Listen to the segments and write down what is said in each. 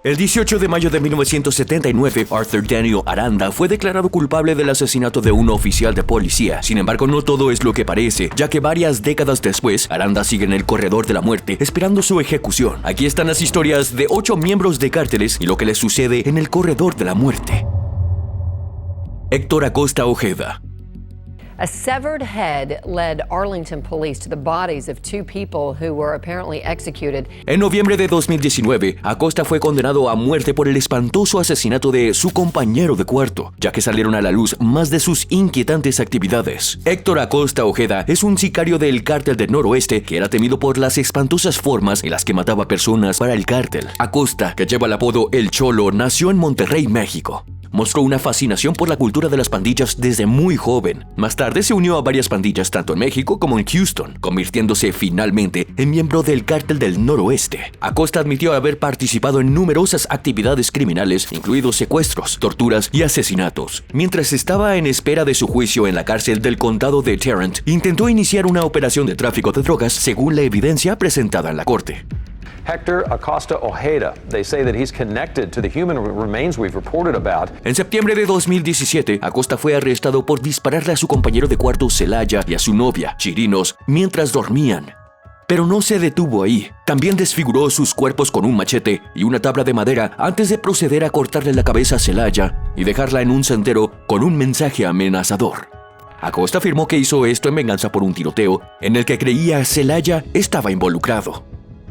El 18 de mayo de 1979, Arthur Daniel Aranda fue declarado culpable del asesinato de un oficial de policía. Sin embargo, no todo es lo que parece, ya que varias décadas después, Aranda sigue en el corredor de la muerte, esperando su ejecución. Aquí están las historias de 8 miembros de cárteles y lo que les sucede en el corredor de la muerte. Héctor Acosta Ojeda. A severed head led Arlington police to the bodies of 2 people who were apparently executed. En noviembre de 2019, Acosta fue condenado a muerte por el espantoso asesinato de su compañero de cuarto, ya que salieron a la luz más de sus inquietantes actividades. Héctor Acosta Ojeda es un sicario del cártel del Noroeste que era temido por las espantosas formas en las que mataba personas para el cártel. Acosta, que lleva el apodo El Cholo, nació en Monterrey, México. Mostró una fascinación por la cultura de las pandillas desde muy joven. Más tarde se unió a varias pandillas tanto en México como en Houston, convirtiéndose finalmente en miembro del cártel del Noroeste. Acosta admitió haber participado en numerosas actividades criminales, incluidos secuestros, torturas y asesinatos. Mientras estaba en espera de su juicio en la cárcel del condado de Tarrant, intentó iniciar una operación de tráfico de drogas según la evidencia presentada en la corte. Héctor Acosta Ojeda. They say that he's connected to the human remains we've reported about. En septiembre de 2017, Acosta fue arrestado por dispararle a su compañero de cuarto Celaya y a su novia, Chirinos, mientras dormían. Pero no se detuvo ahí. También desfiguró sus cuerpos con un machete y una tabla de madera antes de proceder a cortarle la cabeza a Celaya y dejarla en un sendero con un mensaje amenazador. Acosta afirmó que hizo esto en venganza por un tiroteo en el que creía Celaya estaba involucrado.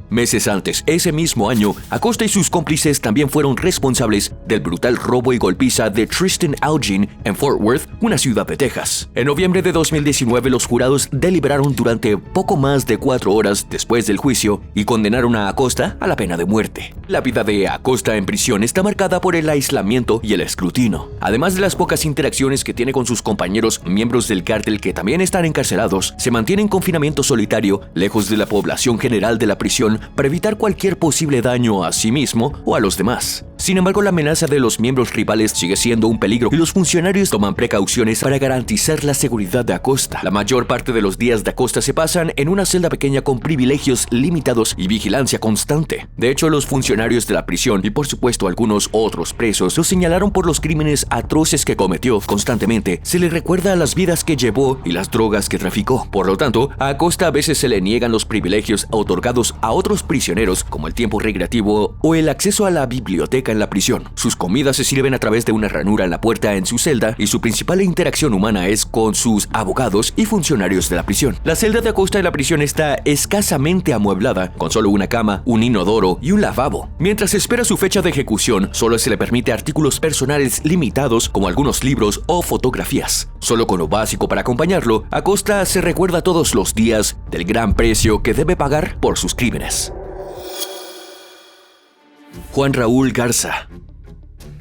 Meses antes, ese mismo año, Acosta y sus cómplices también fueron responsables del brutal robo y golpiza de Tristan Elgin en Fort Worth, una ciudad de Texas. En noviembre de 2019, los jurados deliberaron durante poco más de 4 horas después del juicio y condenaron a Acosta a la pena de muerte. La vida de Acosta en prisión está marcada por el aislamiento y el escrutinio. Además de las pocas interacciones que tiene con sus compañeros miembros del cártel que también están encarcelados, se mantiene en confinamiento solitario, lejos de la población general de la prisión, para evitar cualquier posible daño a sí mismo o a los demás. Sin embargo, la amenaza de los miembros rivales sigue siendo un peligro y los funcionarios toman precauciones para garantizar la seguridad de Acosta. La mayor parte de los días de Acosta se pasan en una celda pequeña con privilegios limitados y vigilancia constante. De hecho, los funcionarios de la prisión y por supuesto algunos otros presos lo señalaron por los crímenes atroces que cometió. Constantemente se le recuerda a las vidas que llevó y las drogas que traficó. Por lo tanto, a Acosta a veces se le niegan los privilegios otorgados a otros prisioneros como el tiempo recreativo o el acceso a la biblioteca en la prisión. Sus comidas se sirven a través de una ranura en la puerta en su celda y su principal interacción humana es con sus abogados y funcionarios de la prisión. La celda de Acosta en la prisión está escasamente amueblada, con solo una cama, un inodoro y un lavabo. Mientras espera su fecha de ejecución, solo se le permite artículos personales limitados como algunos libros o fotografías. Solo con lo básico para acompañarlo, Acosta se recuerda todos los días del gran precio que debe pagar por sus crímenes. Juan Raúl Garza.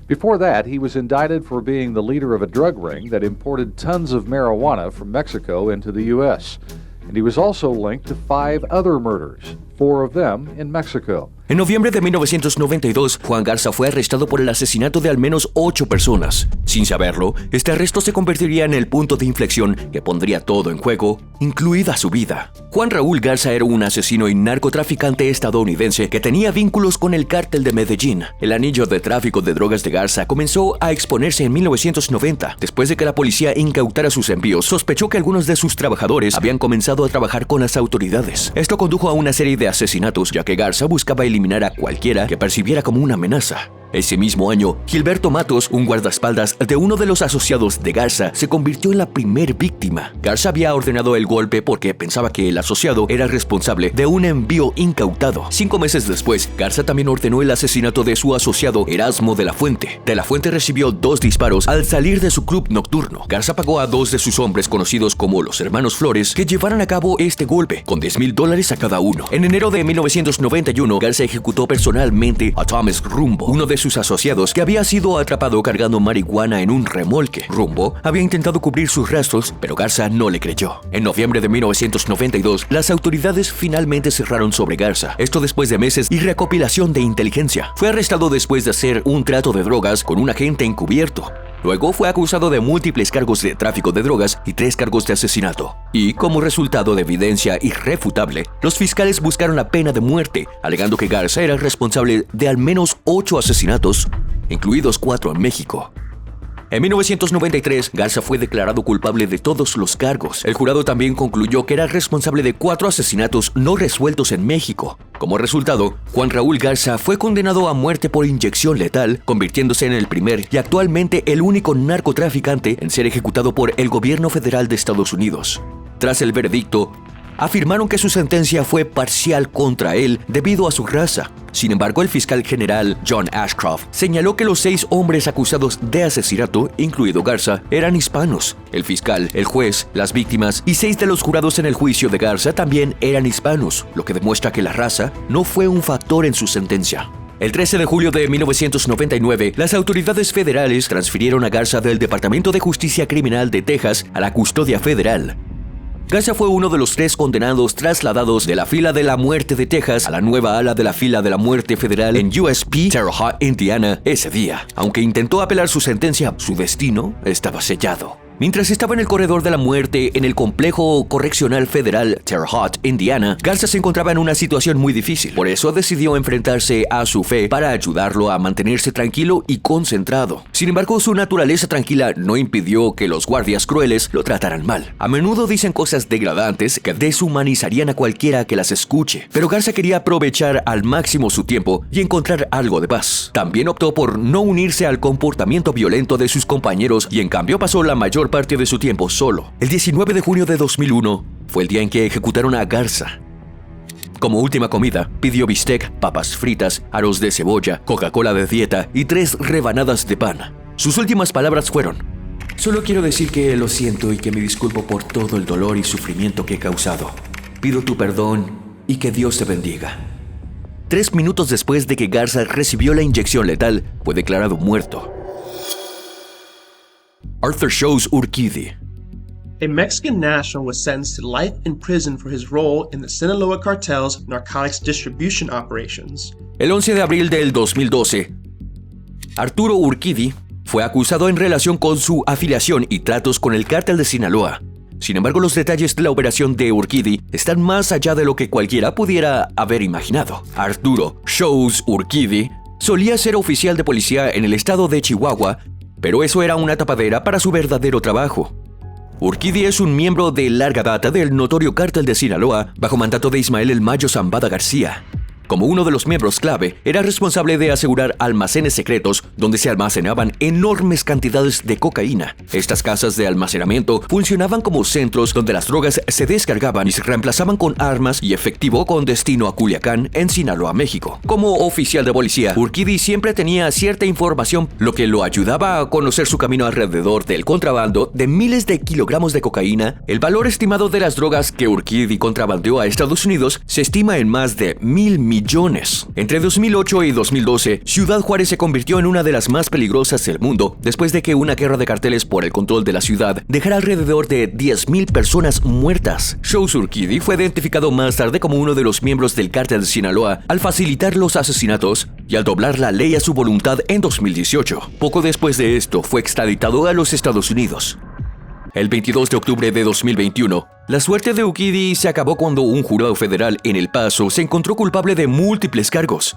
Before that, he was indicted for being the leader of a drug ring that imported tons of marijuana from Mexico into the U.S. And he was also linked to 5 other murders, 4 of them in Mexico. En noviembre de 1992, Juan Garza fue arrestado por el asesinato de al menos 8 personas. Sin saberlo, este arresto se convertiría en el punto de inflexión que pondría todo en juego, incluida su vida. Juan Raúl Garza era un asesino y narcotraficante estadounidense que tenía vínculos con el cártel de Medellín. El anillo de tráfico de drogas de Garza comenzó a exponerse en 1990. Después de que la policía incautara sus envíos, sospechó que algunos de sus trabajadores habían comenzado a trabajar con las autoridades. Esto condujo a una serie de asesinatos, ya que Garza buscaba eliminar a cualquiera que percibiera como una amenaza. Ese mismo año, Gilberto Matos, un guardaespaldas de uno de los asociados de Garza, se convirtió en la primer víctima. Garza había ordenado el golpe porque pensaba que el asociado era responsable de un envío incautado. 5 meses después, Garza también ordenó el asesinato de su asociado Erasmo de la Fuente. De la Fuente recibió 2 disparos al salir de su club nocturno. Garza pagó a 2 de sus hombres conocidos como los Hermanos Flores que llevaran a cabo este golpe, con $10,000 a cada uno. En enero de 1991, Garza ejecutó personalmente a Thomas Rumbo, uno de sus asociados que había sido atrapado cargando marihuana en un remolque. Rumbo había intentado cubrir sus rastros, pero Garza no le creyó. En noviembre de 1992, las autoridades finalmente cerraron sobre Garza. Esto después de meses y recopilación de inteligencia. Fue arrestado después de hacer un trato de drogas con un agente encubierto. Luego fue acusado de múltiples cargos de tráfico de drogas y 3 cargos de asesinato. Y, como resultado de evidencia irrefutable, los fiscales buscaron la pena de muerte, alegando que Garza era responsable de al menos 8 asesinatos, incluidos 4 en México. En 1993, Garza fue declarado culpable de todos los cargos. El jurado también concluyó que era responsable de 4 asesinatos no resueltos en México. Como resultado, Juan Raúl Garza fue condenado a muerte por inyección letal, convirtiéndose en el primer y actualmente el único narcotraficante en ser ejecutado por el gobierno federal de Estados Unidos. Tras el veredicto, afirmaron que su sentencia fue parcial contra él debido a su raza. Sin embargo, el fiscal general John Ashcroft señaló que los 6 hombres acusados de asesinato, incluido Garza, eran hispanos. El fiscal, el juez, las víctimas y 6 de los jurados en el juicio de Garza también eran hispanos, lo que demuestra que la raza no fue un factor en su sentencia. El 13 de julio de 1999, las autoridades federales transfirieron a Garza del Departamento de Justicia Criminal de Texas a la custodia federal. Garza fue uno de los 3 condenados trasladados de la fila de la muerte de Texas a la nueva ala de la fila de la muerte federal en USP Terre Haute, Indiana, ese día. Aunque intentó apelar su sentencia, su destino estaba sellado. Mientras estaba en el corredor de la muerte en el complejo correccional federal Terre Haute, Indiana, Garza se encontraba en una situación muy difícil. Por eso decidió enfrentarse a su fe para ayudarlo a mantenerse tranquilo y concentrado. Sin embargo, su naturaleza tranquila no impidió que los guardias crueles lo trataran mal. A menudo dicen cosas degradantes que deshumanizarían a cualquiera que las escuche. Pero Garza quería aprovechar al máximo su tiempo y encontrar algo de paz. También optó por no unirse al comportamiento violento de sus compañeros y en cambio pasó la mayor parte de su tiempo solo. El 19 de junio de 2001 fue el día en que ejecutaron a Garza. Como última comida, pidió bistec, papas fritas, arroz de cebolla, Coca-Cola de dieta y 3 rebanadas de pan. Sus últimas palabras fueron: "Solo quiero decir que lo siento y que me disculpo por todo el dolor y sufrimiento que he causado. Pido tu perdón y que Dios te bendiga". 3 minutos después de que Garza recibió la inyección letal, fue declarado muerto. Arthur Shows Urquidy. A Mexican national was sentenced to life in prison for his role in the Sinaloa cartel's narcotics distribution operations. El 11 de abril del 2012, Arturo Urquidy fue acusado en relación con su afiliación y tratos con el cártel de Sinaloa. Sin embargo, los detalles de la operación de Urquidy están más allá de lo que cualquiera pudiera haber imaginado. Arturo Shows Urquidy solía ser oficial de policía en el estado de Chihuahua, pero eso era una tapadera para su verdadero trabajo. Urquidy es un miembro de larga data del notorio cártel de Sinaloa, bajo mandato de Ismael El Mayo Zambada García. Como uno de los miembros clave, era responsable de asegurar almacenes secretos donde se almacenaban enormes cantidades de cocaína. Estas casas de almacenamiento funcionaban como centros donde las drogas se descargaban y se reemplazaban con armas y efectivo con destino a Culiacán, en Sinaloa, México. Como oficial de policía, Urquidy siempre tenía cierta información, lo que lo ayudaba a conocer su camino alrededor del contrabando de miles de kilogramos de cocaína. El valor estimado de las drogas que Urquidy contrabandeó a Estados Unidos se estima en más de 1,000 millones. Entre 2008 y 2012, Ciudad Juárez se convirtió en una de las más peligrosas del mundo después de que una guerra de carteles por el control de la ciudad dejara alrededor de 10,000 personas muertas. Shows Urquidy fue identificado más tarde como uno de los miembros del cártel de Sinaloa al facilitar los asesinatos y al doblar la ley a su voluntad en 2018. Poco después de esto, fue extraditado a los Estados Unidos. El 22 de octubre de 2021, la suerte de Urquidy se acabó cuando un jurado federal en El Paso se encontró culpable de múltiples cargos.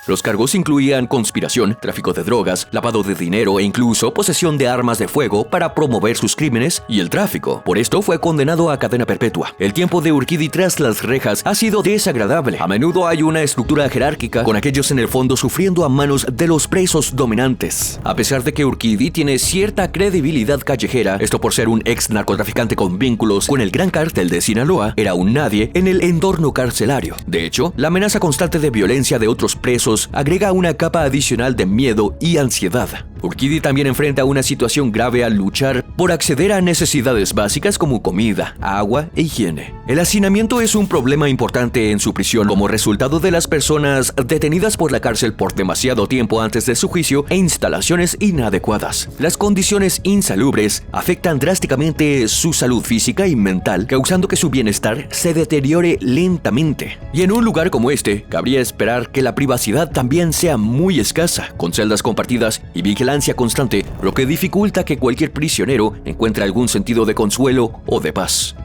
Los cargos incluían conspiración, tráfico de drogas, lavado de dinero e incluso posesión de armas de fuego para promover sus crímenes y el tráfico. Por esto fue condenado a cadena perpetua. El tiempo de Urquidy tras las rejas ha sido desagradable. A menudo hay una estructura jerárquica, con aquellos en el fondo sufriendo a manos de los presos dominantes. A pesar de que Urquidy tiene cierta credibilidad callejera, esto por ser un ex narcotraficante con vínculos con el gran cártel de Sinaloa, era un nadie en el entorno carcelario. De hecho, la amenaza constante de violencia de otros presos agrega una capa adicional de miedo y ansiedad. Urquidy también enfrenta una situación grave al luchar por acceder a necesidades básicas como comida, agua e higiene. El hacinamiento es un problema importante en su prisión como resultado de las personas detenidas por la cárcel por demasiado tiempo antes de su juicio e instalaciones inadecuadas. Las condiciones insalubres afectan drásticamente su salud física y mental, causando que su bienestar se deteriore lentamente. Y en un lugar como este, cabría esperar que la privacidad privacidad también sea muy escasa, con celdas compartidas y vigilancia constante, lo que dificulta que cualquier prisionero encuentre algún sentido de consuelo o de paz.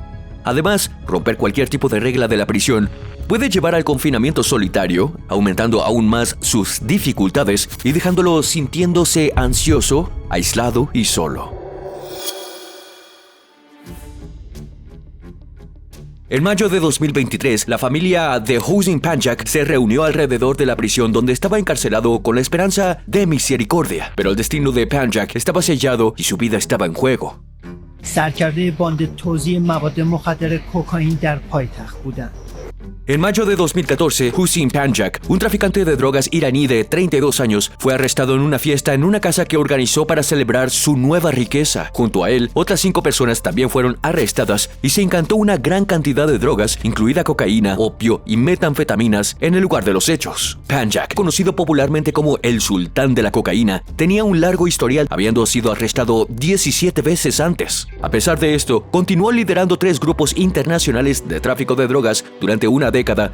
Además, romper cualquier tipo de regla de la prisión puede llevar al confinamiento solitario, aumentando aún más sus dificultades y dejándolo sintiéndose ansioso, aislado y solo. En mayo de 2023, la familia de Hossein Panjak se reunió alrededor de la prisión donde estaba encarcelado con la esperanza de misericordia. Pero el destino de Panjak estaba sellado y su vida estaba en juego. سرکرده باند توزیع مواد مخدر کوکائین در پایتخت بودند. En mayo de 2014, Hossein Panjak, un traficante de drogas iraní de 32 años, fue arrestado en una fiesta en una casa que organizó para celebrar su nueva riqueza. Junto a él, otras 5 personas también fueron arrestadas y se incantó una gran cantidad de drogas, incluida cocaína, opio y metanfetaminas, en el lugar de los hechos. Panjak, conocido popularmente como el sultán de la cocaína, tenía un largo historial, habiendo sido arrestado 17 veces antes. A pesar de esto, continuó liderando 3 grupos internacionales de tráfico de drogas durante una década,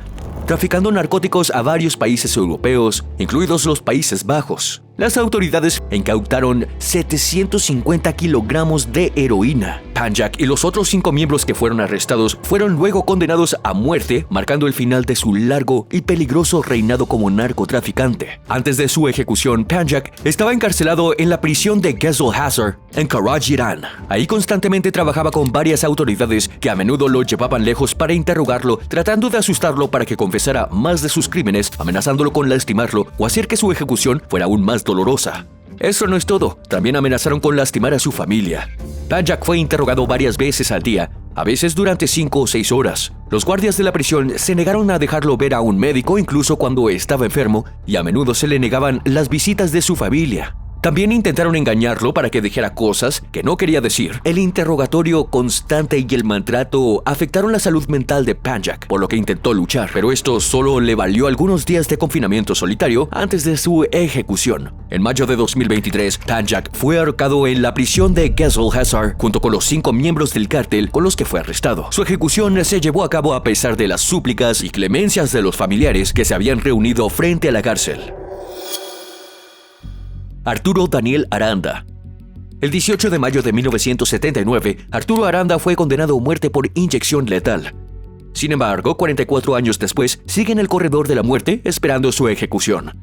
traficando narcóticos a varios países europeos, incluidos los Países Bajos. Las autoridades incautaron 750 kilogramos de heroína. Panjak y los otros 5 miembros que fueron arrestados fueron luego condenados a muerte, marcando el final de su largo y peligroso reinado como narcotraficante. Antes de su ejecución, Panjak estaba encarcelado en la prisión de Ghazal Hazar, en Karaj, Irán. Ahí constantemente trabajaba con varias autoridades que a menudo lo llevaban lejos para interrogarlo, tratando de asustarlo para que confesara más de sus crímenes, amenazándolo con lastimarlo o hacer que su ejecución fuera aún más dolorosa. Eso no es todo, también amenazaron con lastimar a su familia. Panjak fue interrogado varias veces al día, a veces durante 5 o 6 horas. Los guardias de la prisión se negaron a dejarlo ver a un médico incluso cuando estaba enfermo, y a menudo se le negaban las visitas de su familia. También intentaron engañarlo para que dijera cosas que no quería decir. El interrogatorio constante y el maltrato afectaron la salud mental de Panjak, por lo que intentó luchar, pero esto solo le valió algunos días de confinamiento solitario antes de su ejecución. En mayo de 2023, Panjak fue ahorcado en la prisión de Ghazal Hazar junto con los 5 miembros del cártel con los que fue arrestado. Su ejecución se llevó a cabo a pesar de las súplicas y clemencias de los familiares que se habían reunido frente a la cárcel. Arturo Daniel Aranda. El 18 de mayo de 1979, Arturo Aranda fue condenado a muerte por inyección letal. Sin embargo, 44 años después, sigue en el corredor de la muerte esperando su ejecución.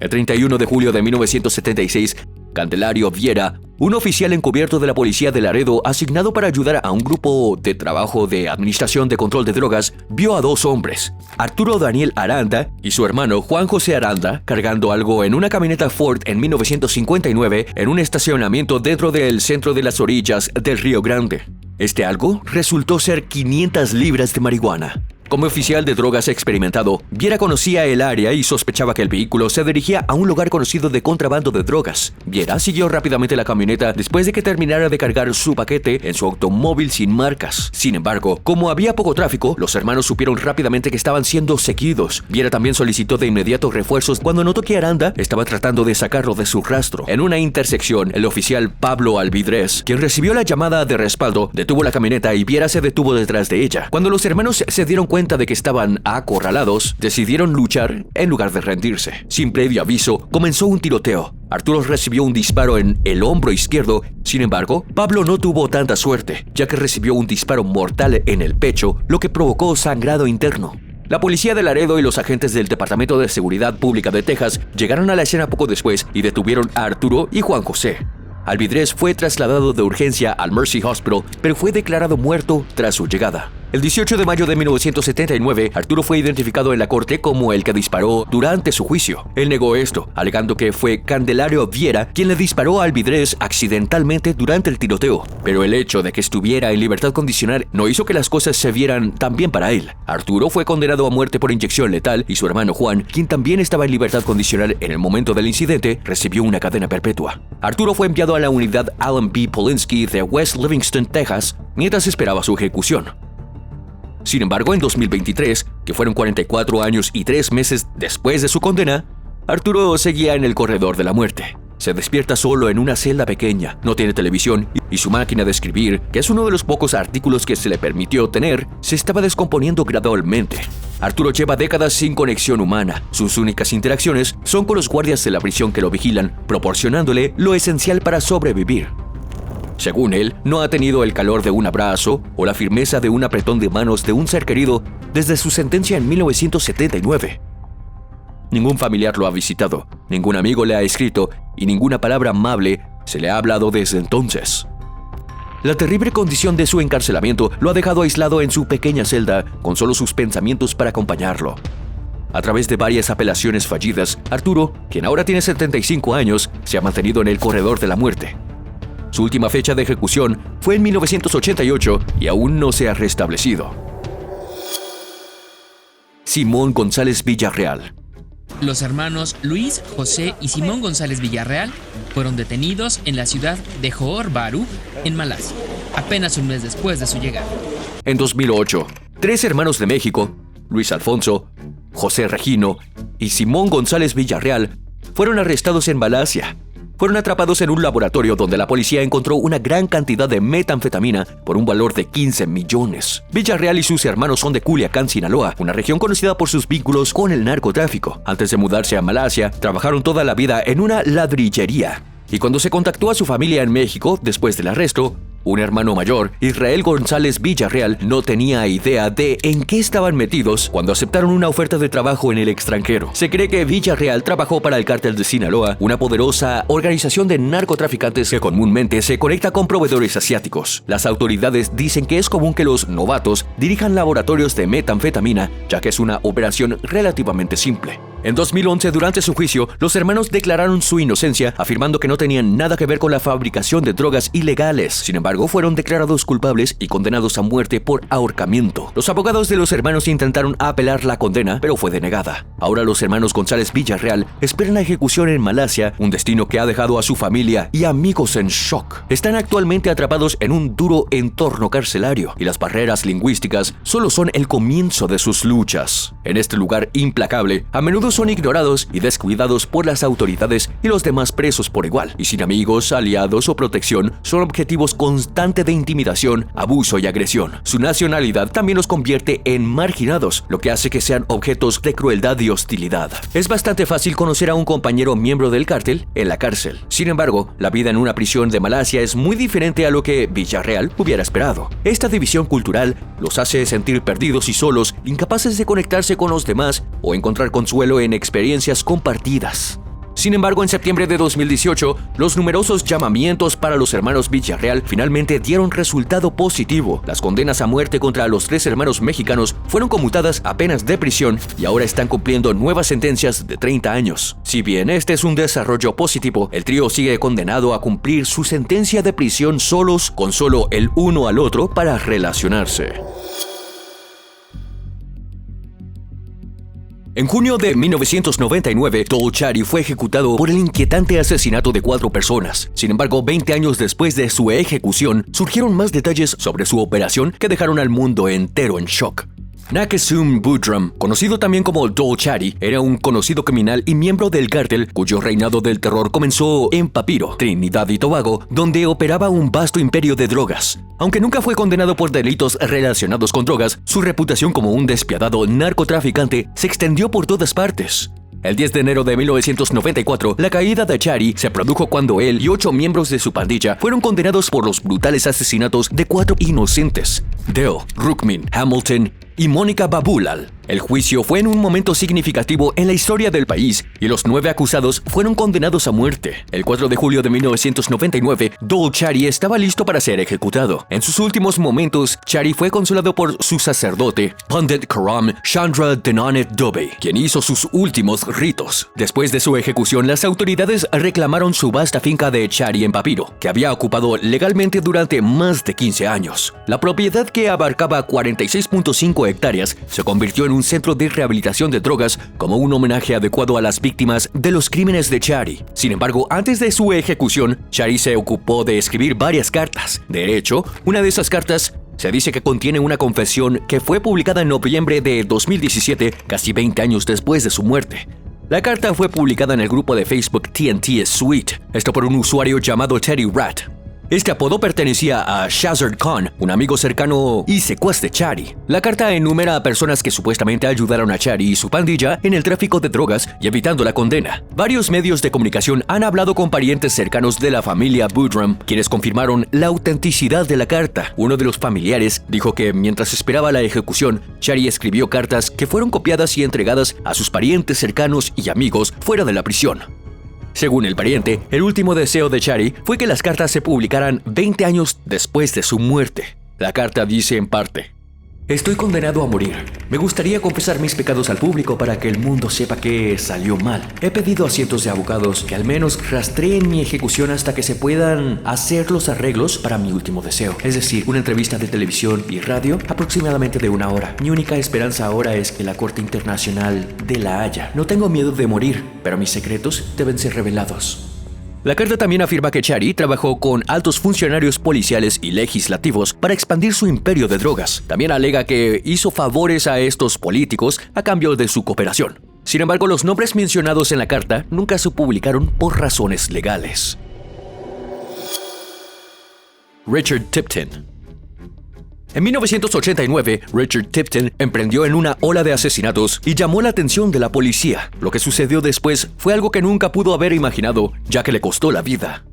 El 31 de julio de 1976, Candelario Viera, un oficial encubierto de la policía de Laredo asignado para ayudar a un grupo de trabajo de administración de control de drogas, vio a 2 hombres, Arturo Daniel Aranda y su hermano Juan José Aranda, cargando algo en una camioneta Ford en 1959 en un estacionamiento dentro del centro de las orillas del Río Grande. Este algo resultó ser 500 libras de marihuana. Como oficial de drogas experimentado, Viera conocía el área y sospechaba que el vehículo se dirigía a un lugar conocido de contrabando de drogas. Viera siguió rápidamente la camioneta después de que terminara de cargar su paquete en su automóvil sin marcas. Sin embargo, como había poco tráfico, los hermanos supieron rápidamente que estaban siendo seguidos. Viera también solicitó de inmediato refuerzos cuando notó que Aranda estaba tratando de sacarlo de su rastro. En una intersección, el oficial Pablo Alvidrez, quien recibió la llamada de respaldo, detuvo la camioneta y Viera se detuvo detrás de ella. Cuando los hermanos se dieron cuenta de que estaban acorralados, decidieron luchar en lugar de rendirse. Sin previo aviso, comenzó un tiroteo. Arturo recibió un disparo en el hombro izquierdo. Sin embargo, Pablo no tuvo tanta suerte, ya que recibió un disparo mortal en el pecho, lo que provocó sangrado interno. La policía de Laredo y los agentes del Departamento de Seguridad Pública de Texas llegaron a la escena poco después y detuvieron a Arturo y Juan José. Alvidrez fue trasladado de urgencia al Mercy Hospital, pero fue declarado muerto tras su llegada. El 18 de mayo de 1979, Arturo fue identificado en la corte como el que disparó durante su juicio. Él negó esto, alegando que fue Candelario Viera quien le disparó a Alvidrez accidentalmente durante el tiroteo. Pero el hecho de que estuviera en libertad condicional no hizo que las cosas se vieran tan bien para él. Arturo fue condenado a muerte por inyección letal y su hermano Juan, quien también estaba en libertad condicional en el momento del incidente, recibió una cadena perpetua. Arturo fue enviado a la unidad Alan B. Polinsky de West Livingston, Texas, mientras esperaba su ejecución. Sin embargo, en 2023, que fueron 44 años y 3 meses después de su condena, Arturo seguía en el corredor de la muerte. se despierta solo en una celda pequeña, no tiene televisión y su máquina de escribir, que es uno de los pocos artículos que se le permitió tener, se estaba descomponiendo gradualmente. Arturo lleva décadas sin conexión humana. Sus únicas interacciones son con los guardias de la prisión que lo vigilan, proporcionándole lo esencial para sobrevivir. Según él, no ha tenido el calor de un abrazo o la firmeza de un apretón de manos de un ser querido desde su sentencia en 1979. Ningún familiar lo ha visitado, ningún amigo le ha escrito y ninguna palabra amable se le ha hablado desde entonces. La terrible condición de su encarcelamiento lo ha dejado aislado en su pequeña celda con solo sus pensamientos para acompañarlo. A través de varias apelaciones fallidas, Arturo, quien ahora tiene 75 años, se ha mantenido en el corredor de la muerte. Su última fecha de ejecución fue en 1988 y aún no se ha restablecido. Simón González Villarreal. Los hermanos Luis, José y Simón González Villarreal fueron detenidos en la ciudad de Johor Bahru, en Malasia, apenas un mes después de su llegada. En 2008, 3 hermanos de México, Luis Alfonso, José Regino y Simón González Villarreal, fueron arrestados en Malasia. Fueron atrapados en un laboratorio donde la policía encontró una gran cantidad de metanfetamina por un valor de 15 millones. Villarreal y sus hermanos son de Culiacán, Sinaloa, una región conocida por sus vínculos con el narcotráfico. Antes de mudarse a Malasia, trabajaron toda la vida en una ladrillería. Y cuando se contactó a su familia en México, después del arresto, un hermano mayor, Israel González Villarreal, no tenía idea de en qué estaban metidos cuando aceptaron una oferta de trabajo en el extranjero. Se cree que Villarreal trabajó para el Cártel de Sinaloa, una poderosa organización de narcotraficantes que comúnmente se conecta con proveedores asiáticos. Las autoridades dicen que es común que los novatos dirijan laboratorios de metanfetamina, ya que es una operación relativamente simple. En 2011, durante su juicio, los hermanos declararon su inocencia, afirmando que no tenían nada que ver con la fabricación de drogas ilegales. Sin embargo, fueron declarados culpables y condenados a muerte por ahorcamiento. Los abogados de los hermanos intentaron apelar la condena, pero fue denegada. Ahora los hermanos González Villarreal esperan la ejecución en Malasia, un destino que ha dejado a su familia y amigos en shock. Están actualmente atrapados en un duro entorno carcelario, y las barreras lingüísticas solo son el comienzo de sus luchas. En este lugar implacable, a menudo son ignorados y descuidados por las autoridades y los demás presos por igual, y sin amigos, aliados o protección, son objetivos constantes de intimidación, abuso y agresión. Su nacionalidad también los convierte en marginados, lo que hace que sean objetos de crueldad y hostilidad. Es bastante fácil conocer a un compañero miembro del cártel en la cárcel. Sin embargo, la vida en una prisión de Malasia es muy diferente a lo que Villarreal hubiera esperado. Esta división cultural los hace sentir perdidos y solos, incapaces de conectarse con los demás o encontrar consuelo en experiencias compartidas. Sin embargo, en septiembre de 2018, los numerosos llamamientos para los hermanos Villarreal finalmente dieron resultado positivo. Las condenas a muerte contra los 3 hermanos mexicanos fueron conmutadas a penas de prisión y ahora están cumpliendo nuevas sentencias de 30 años. Si bien este es un desarrollo positivo, el trío sigue condenado a cumplir su sentencia de prisión solos, con solo el uno al otro para relacionarse. En junio de 1999, Dole Chari fue ejecutado por el inquietante asesinato de 4 personas. Sin embargo, 20 años después de su ejecución, surgieron más detalles sobre su operación que dejaron al mundo entero en shock. Nakesum Boodram, conocido también como Dole Chari, era un conocido criminal y miembro del cártel cuyo reinado del terror comenzó en Papiro, Trinidad y Tobago, donde operaba un vasto imperio de drogas. Aunque nunca fue condenado por delitos relacionados con drogas, su reputación como un despiadado narcotraficante se extendió por todas partes. El 10 de enero de 1994, la caída de Chari se produjo cuando él y 8 miembros de su pandilla fueron condenados por los brutales asesinatos de 4 inocentes: Dale, Rukmin, Hamilton y Mónica Babulal. El juicio fue en un momento significativo en la historia del país y los 9 acusados fueron condenados a muerte. El 4 de julio de 1999, Dole Chari estaba listo para ser ejecutado. En sus últimos momentos, Chari fue consolado por su sacerdote, Pandit Karam Chandra Dinanet Dubey, quien hizo sus últimos ritos. Después de su ejecución, las autoridades reclamaron su vasta finca de Chari en Papiro, que había ocupado legalmente durante más de 15 años. La propiedad, que abarcaba 46.5 hectáreas, se convirtió en un centro de rehabilitación de drogas como un homenaje adecuado a las víctimas de los crímenes de Chari. Sin embargo, antes de su ejecución, Chari se ocupó de escribir varias cartas. De hecho, una de esas cartas se dice que contiene una confesión que fue publicada en noviembre de 2017, casi 20 años después de su muerte. La carta fue publicada en el grupo de Facebook TNT Suite, esto por un usuario llamado Teddy Rat. Este apodo pertenecía a Shazard Khan, un amigo cercano y secuaz de Chari. La carta enumera a personas que supuestamente ayudaron a Chari y su pandilla en el tráfico de drogas y evitando la condena. Varios medios de comunicación han hablado con parientes cercanos de la familia Boodram, quienes confirmaron la autenticidad de la carta. Uno de los familiares dijo que mientras esperaba la ejecución, Chari escribió cartas que fueron copiadas y entregadas a sus parientes cercanos y amigos fuera de la prisión. Según el pariente, el último deseo de Chari fue que las cartas se publicaran 20 años después de su muerte. La carta dice en parte: estoy condenado a morir. Me gustaría confesar mis pecados al público para que el mundo sepa que salió mal. He pedido a cientos de abogados que al menos rastreen mi ejecución hasta que se puedan hacer los arreglos para mi último deseo. Es decir, una entrevista de televisión y radio aproximadamente de 1 hora. Mi única esperanza ahora es que la Corte Internacional de La Haya. No tengo miedo de morir, pero mis secretos deben ser revelados. La carta también afirma que Chari trabajó con altos funcionarios policiales y legislativos para expandir su imperio de drogas. También alega que hizo favores a estos políticos a cambio de su cooperación. Sin embargo, los nombres mencionados en la carta nunca se publicaron por razones legales. Richard Tipton. En 1989, Richard Tipton emprendió en una ola de asesinatos y llamó la atención de la policía. Lo que sucedió después fue algo que nunca pudo haber imaginado, ya que le costó la vida.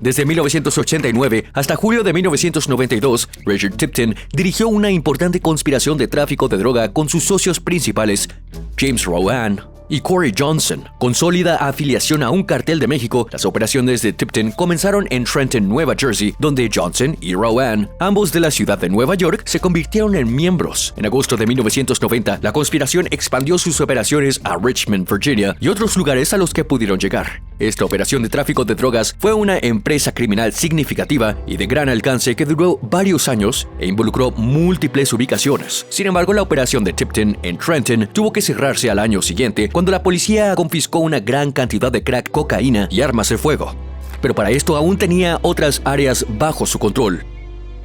Desde 1989 hasta julio de 1992, Richard Tipton dirigió una importante conspiración de tráfico de droga con sus socios principales, James Rowan y Corey Johnson. Con sólida afiliación a un cartel de México, las operaciones de Tipton comenzaron en Trenton, Nueva Jersey, donde Johnson y Rowan, ambos de la ciudad de Nueva York, se convirtieron en miembros. En agosto de 1990, la conspiración expandió sus operaciones a Richmond, Virginia, y otros lugares a los que pudieron llegar. Esta operación de tráfico de drogas fue una empresa criminal significativa y de gran alcance que duró varios años e involucró múltiples ubicaciones. Sin embargo, la operación de Tipton en Trenton tuvo que cerrarse al año siguiente, cuando la policía confiscó una gran cantidad de crack, cocaína y armas de fuego. Pero para esto aún tenía otras áreas bajo su control.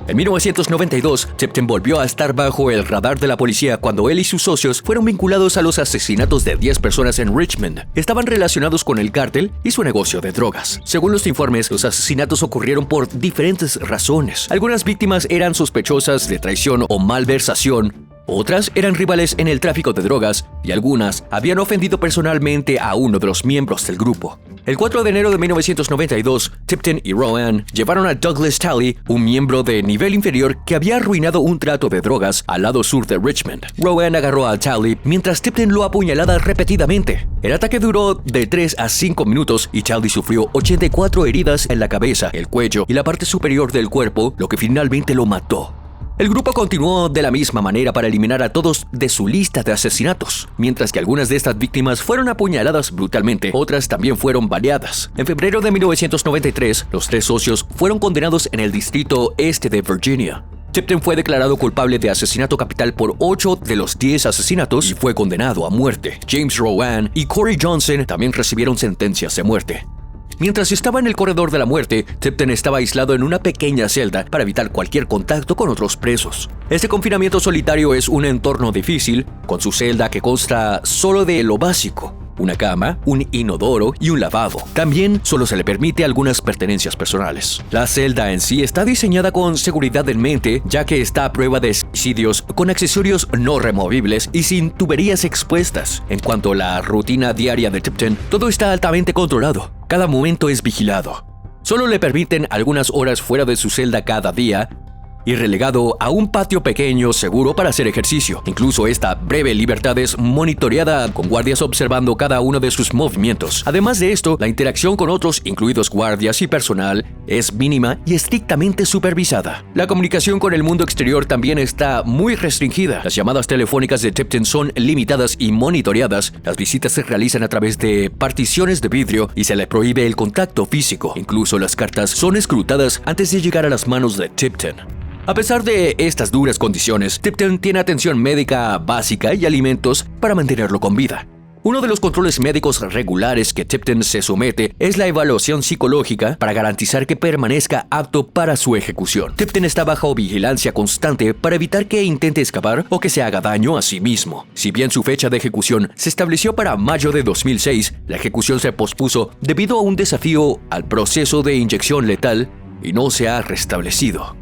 En 1992, Tipton volvió a estar bajo el radar de la policía cuando él y sus socios fueron vinculados a los asesinatos de 10 personas en Richmond. Estaban relacionados con el cártel y su negocio de drogas. Según los informes, los asesinatos ocurrieron por diferentes razones. Algunas víctimas eran sospechosas de traición o malversación, otras eran rivales en el tráfico de drogas y algunas habían ofendido personalmente a uno de los miembros del grupo. El 4 de enero de 1992, Tipton y Rowan llevaron a Douglas Talley, un miembro de nivel inferior que había arruinado un trato de drogas al lado sur de Richmond. Rowan agarró a Talley mientras Tipton lo apuñalaba repetidamente. El ataque duró de 3 a 5 minutos y Talley sufrió 84 heridas en la cabeza, el cuello y la parte superior del cuerpo, lo que finalmente lo mató. El grupo continuó de la misma manera para eliminar a todos de su lista de asesinatos. Mientras que algunas de estas víctimas fueron apuñaladas brutalmente, otras también fueron baleadas. En febrero de 1993, los 3 socios fueron condenados en el distrito este de Virginia. Tipton fue declarado culpable de asesinato capital por 8 de los 10 asesinatos y fue condenado a muerte. James Rowan y Corey Johnson también recibieron sentencias de muerte. Mientras estaba en el corredor de la muerte, Tipton estaba aislado en una pequeña celda para evitar cualquier contacto con otros presos. Este confinamiento solitario es un entorno difícil, con su celda que consta solo de lo básico: una cama, un inodoro y un lavabo. También solo se le permite algunas pertenencias personales. La celda en sí está diseñada con seguridad en mente, ya que está a prueba de suicidios con accesorios no removibles y sin tuberías expuestas. En cuanto a la rutina diaria de Tipton, todo está altamente controlado. Cada momento es vigilado. Solo le permiten algunas horas fuera de su celda cada día y relegado a un patio pequeño seguro para hacer ejercicio. Incluso esta breve libertad es monitoreada con guardias observando cada uno de sus movimientos. Además de esto, la interacción con otros, incluidos guardias y personal, es mínima y estrictamente supervisada. La comunicación con el mundo exterior también está muy restringida. Las llamadas telefónicas de Tipton son limitadas y monitoreadas. Las visitas se realizan a través de particiones de vidrio y se le prohíbe el contacto físico. Incluso las cartas son escrutadas antes de llegar a las manos de Tipton. A pesar de estas duras condiciones, Tipton tiene atención médica básica y alimentos para mantenerlo con vida. Uno de los controles médicos regulares que Tipton se somete es la evaluación psicológica para garantizar que permanezca apto para su ejecución. Tipton está bajo vigilancia constante para evitar que intente escapar o que se haga daño a sí mismo. Si bien su fecha de ejecución se estableció para mayo de 2006, la ejecución se pospuso debido a un desafío al proceso de inyección letal y no se ha restablecido.